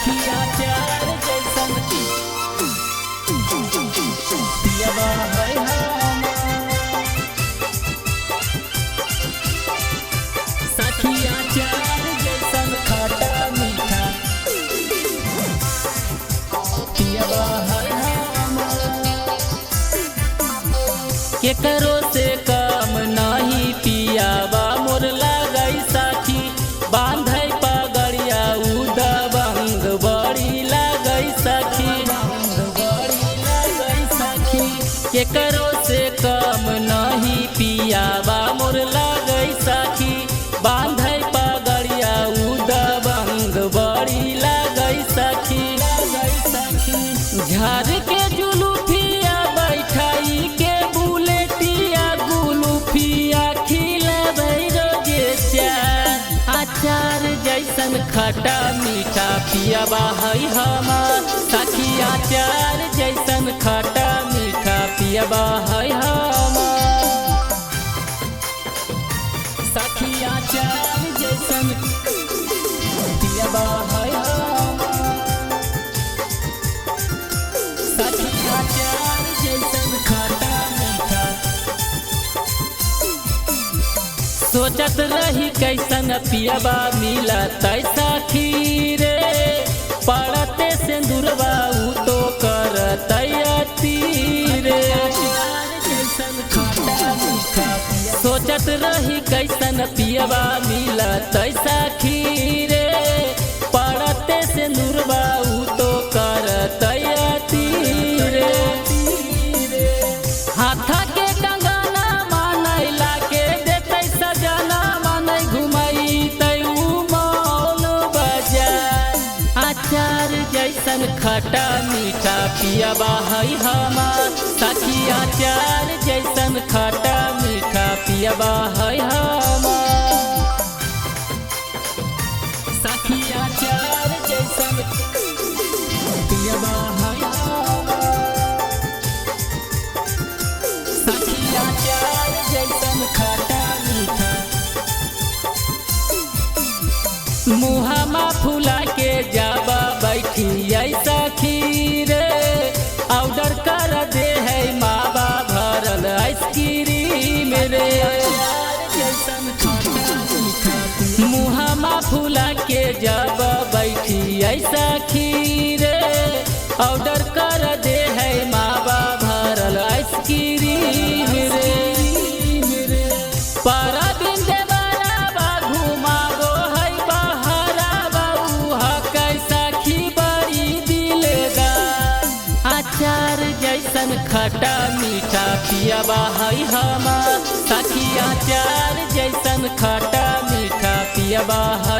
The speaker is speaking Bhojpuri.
सखिया चार जैसन पियबा है हमार। सखिया चार जैसन खट्टा मीठा पियबा है हमार। केकरो से कम नहीं पियाबा मोर लागई साखी, बांधै पगड़िया उ दबंग बड़ी लागई सखी, बड़ी लागई सखी। केकरो से कम नहीं पियाबा मोर लागई सखी, बांधै पगड़िया उ दबंग बड़ी लागई सखी, लागई सखी। झाड़ के जुलूफिया बैठाई के बुलेटिया गुलूफिया खिलाबै रोजे चार। अचार जैसन खट्टा मीठा पियबा है हमार। सखिया चार जैसन खट्टा मीठा पियबा है हमार। सखिया चार जैसन पियबा है हमार। सखिया चार जैसन खट्टा मीठा। सोचत रही कैसन पियबा मिलत सखी रे, पड़ते सिंदूरबा उ तो करत तीरे। सोचत रही कैसन पियबा मिलत सखी रे, पड़ते सिंदूरबा उ तो करत तीरे। हाथा के कंगना मानै लाके देतै सजना, मानै घुमैतै उ मौल बाजार। अचार जैसन खट्टा मीठा पियबा है हमार। सखिया चार जैसन खट्टा मीठा पियबा है हमार। सखिया चार जैसन पियबा है हमार। सखिया चार जैसन खट्टा मीठा। मुहामा फुला के जाबा बैठी सखी रे, ऑर्डर कर दे है माबा भरल आइसक्रीम रे। मुहामा फुला के जाबा बैठी सखी रे, ऑर्डर कर दे है माबा भरल आइसक्रीम रे। पारा बिंदे बराबा घुमाबो है बहराबा उहा कैसा खी बड़ी दिलदार। अचार जैसन खट्टा मीठा पियबा है हमार। सखिया चार जैसन खट्टा मीठा पियबा है